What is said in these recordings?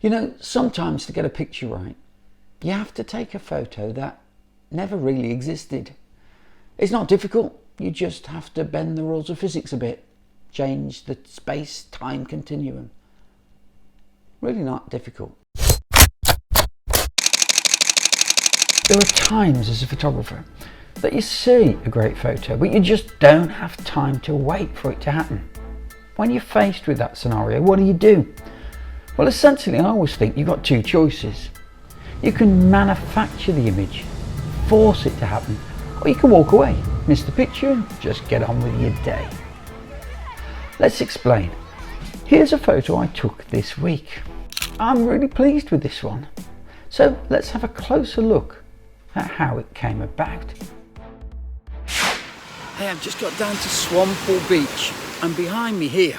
You know, sometimes to get a picture right, you have to take a photo that never really existed. It's not difficult, you just have to bend the rules of physics a bit, change the space-time continuum. Really not difficult. There are times as a photographer that you see a great photo, but you just don't have time to wait for it to happen. When you're faced with that scenario, what do? Well, essentially, I always think you've got two choices. You can manufacture the image, force it to happen, or you can walk away, miss the picture, and just get on with your day. Let's explain. Here's a photo I took this week. I'm really pleased with this one. So let's have a closer look at how it came about. Hey, I've just got down to Swanpool Beach, and behind me here,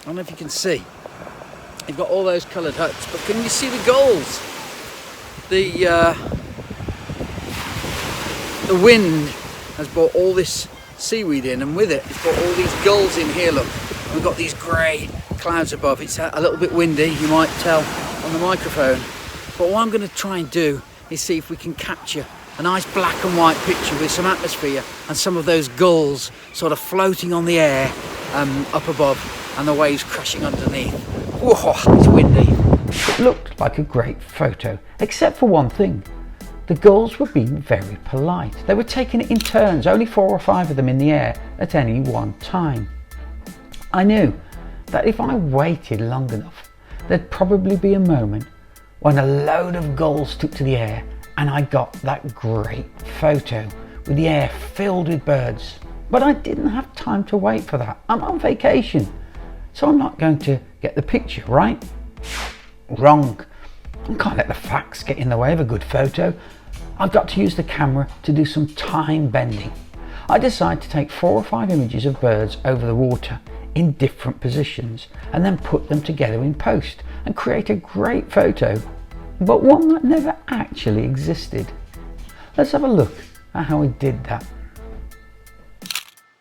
I don't know if you can see, you've got all those coloured huts, but can you see the gulls? The wind has brought all this seaweed in, and with it, it's brought all these gulls in here, look. And we've got these grey clouds above. It's a little bit windy, you might tell on the microphone. But what I'm going to try and do is see if we can capture a nice black and white picture with some atmosphere and some of those gulls sort of floating on the air up above and the waves crashing underneath. Whoa, it's windy. It looked like a great photo, except for one thing. The gulls were being very polite. They were taking it in turns, only 4 or 5 of them in the air at any one time. I knew that if I waited long enough, there'd probably be a moment when a load of gulls took to the air and I got that great photo with the air filled with birds. But I didn't have time to wait for that. I'm on vacation, so I'm not going to get the picture, right? Wrong. I can't let the facts get in the way of a good photo. I've got to use the camera to do some time bending. I decided to take 4 or 5 images of birds over the water in different positions and then put them together in post and create a great photo, but one that never actually existed. Let's have a look at how I did that.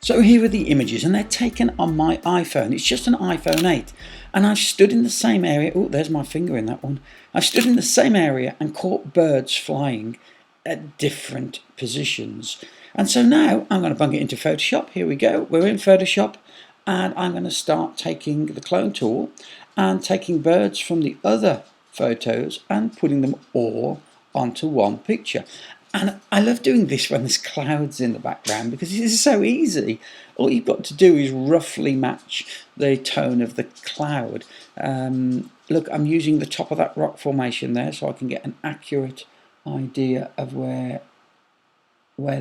So here are the images, and they're taken on my iPhone. It's just an iPhone 8, and I've stood in the same area. Oh, there's my finger in that one. I've stood in the same area and caught birds flying at different positions. And so now I'm going to bung it into Photoshop. Here we go. We're in Photoshop, and I'm going to start taking the clone tool and taking birds from the other photos and putting them all onto one picture. And I love doing this when there's clouds in the background because it is so easy. All you've got to do is roughly match the tone of the cloud. Look, I'm using the top of that rock formation there so I can get an accurate idea of where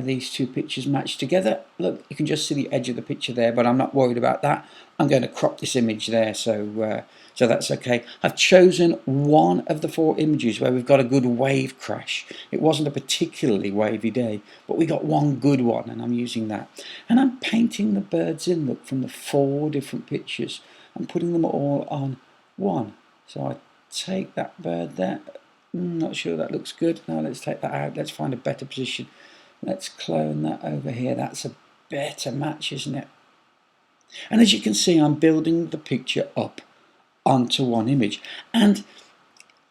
these two pictures match together. Look, you can just see the edge of the picture there, but I'm not worried about that. I'm going to crop this image there, so that's okay. I've chosen one of the 4 images where we've got a good wave crash. It wasn't a particularly wavy day, but we got one good one, and I'm using that. And I'm painting the birds in, look, from the 4 different pictures. I'm putting them all on one. So I take that bird there. Not sure that looks good. Now let's take that out. Let's find a better position. Let's clone that over here. That's a better match, isn't it? And as you can see, I'm building the picture up onto one image. And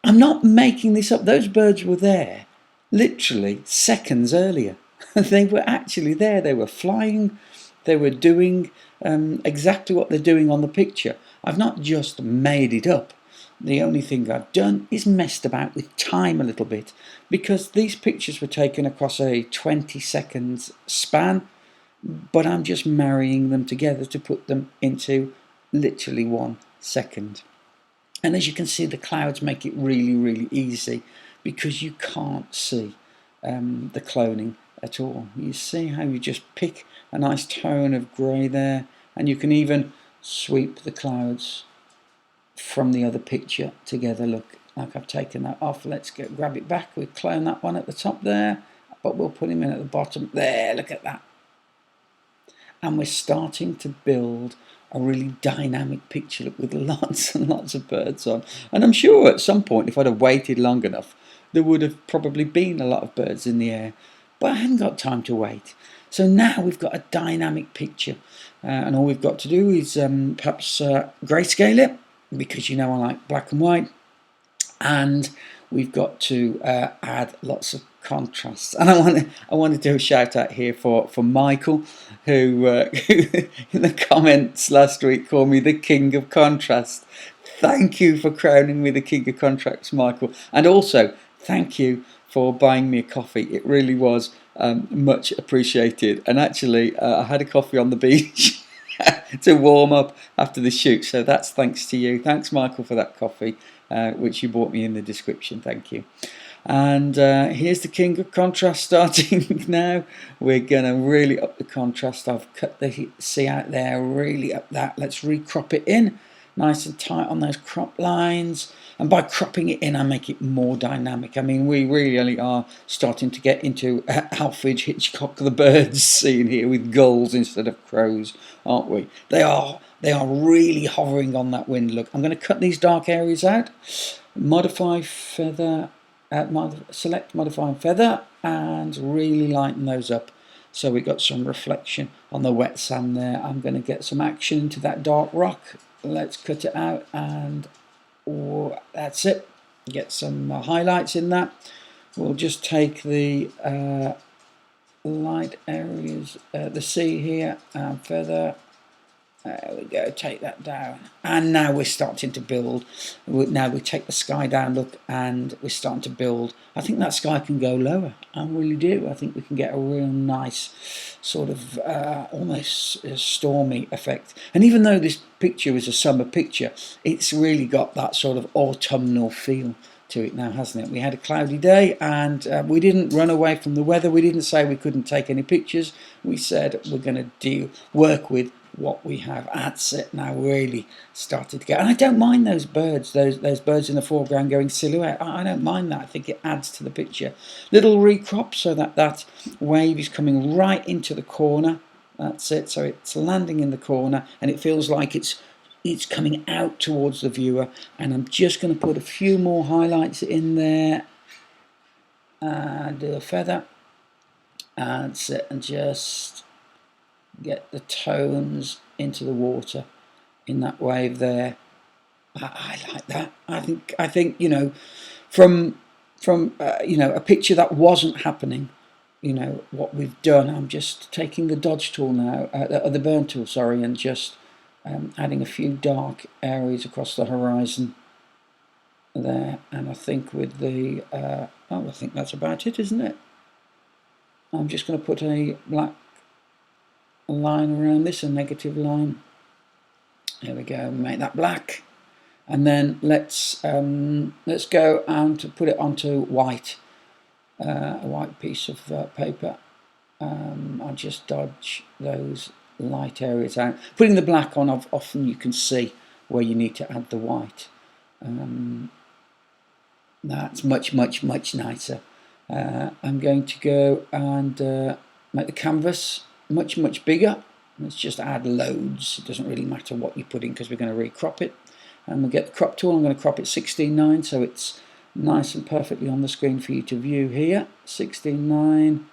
I'm not making this up. Those birds were there literally seconds earlier. They were actually there. They were flying. They were doing exactly what they're doing on the picture. I've not just made it up. The only thing I've done is messed about with time a little bit because these pictures were taken across a 20 seconds span, but I'm just marrying them together to put them into literally 1 second. And as you can see, the clouds make it really, really easy because you can't see the cloning at all. You see how you just pick a nice tone of grey there, and you can even sweep the clouds from the other picture together. Look, like I've taken that off. Let's grab it back. We'll clone that one at the top there, but we'll put him in at the bottom there. Look at that. And we're starting to build a really dynamic picture, look, with lots and lots of birds on. And I'm sure at some point, if I'd have waited long enough, there would have probably been a lot of birds in the air, but I hadn't got time to wait. So now we've got a dynamic picture, and all we've got to do is perhaps grayscale it, because you know I like black and white, and we've got to add lots of contrasts. And I want to do a shout out here for Michael, who in the comments last week called me the king of contrast. Thank you for crowning me the king of contrasts, Michael, and also thank you for buying me a coffee. It really was much appreciated. And actually, I had a coffee on the beach to warm up after the shoot, so that's thanks to you. Thanks, Michael, for that coffee, which you bought me in the description. Thank you. And here's the king of contrast starting now. We're going to really up the contrast. I've cut the sea out there, really up that. Let's recrop it in, nice and tight on those crop lines. And by cropping it in, I make it more dynamic. I mean, we really are starting to get into Alfred Hitchcock the birds scene here with gulls instead of crows, aren't we? They are really hovering on that wind. Look, I'm going to cut these dark areas out. Modify feather. Select modify and feather and really lighten those up so we got some reflection on the wet sand there. I'm going to get some action into that dark rock. Let's cut it out, and that's it. Get some highlights in that. We'll just take the light areas, the sea here, and feather. There we go, take that down. And now we're starting to build. Now we take the sky down, look, and we're starting to build. I think that sky can go lower. I really do. I think we can get a real nice sort of almost stormy effect. And even though this picture is a summer picture, it's really got that sort of autumnal feel to it now, hasn't it? We had a cloudy day, and we didn't run away from the weather. We didn't say we couldn't take any pictures. We said we're going to work with what we have. That's it. Now really started to go, and I don't mind those birds, those birds in the foreground going silhouette. I don't mind that. I think it adds to the picture. Little recrop so that wave is coming right into the corner. That's it. So it's landing in the corner, and it feels like it's coming out towards the viewer. And I'm just going to put a few more highlights in there. Do a feather. That's it, and just get the tones into the water in that wave there. I like that. I think from a picture that wasn't happening, what we've done. I'm just taking the dodge tool now, the burn tool, sorry, and just adding a few dark areas across the horizon there. And I think with the I think that's about it, isn't it? I'm just going to put a black line around this, a negative line. There we go. Make that black, and then let's go and put it onto white, a white piece of paper. I'll just dodge those light areas out. Putting the black on, often you can see where you need to add the white. That's much nicer. I'm going to go and make the canvas much bigger. Let's just add loads. It doesn't really matter what you put in because we're going to recrop it. And we'll get the crop tool. I'm going to crop it 16:9 so it's nice and perfectly on the screen for you to view here. 16:9,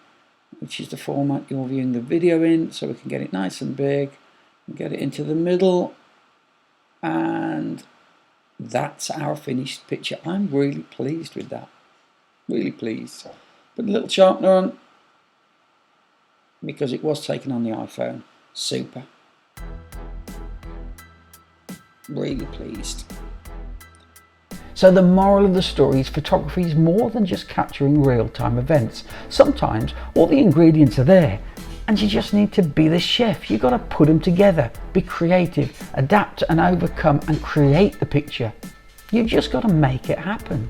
which is the format you're viewing the video in, so we can get it nice and big and get it into the middle. And that's our finished picture. I'm really pleased with that. Really pleased. Put a little sharpener on, because it was taken on the iPhone. Super. Really pleased. So the moral of the story is photography is more than just capturing real-time events. Sometimes all the ingredients are there and you just need to be the chef. You've got to put them together, be creative, adapt and overcome and create the picture. You've just got to make it happen.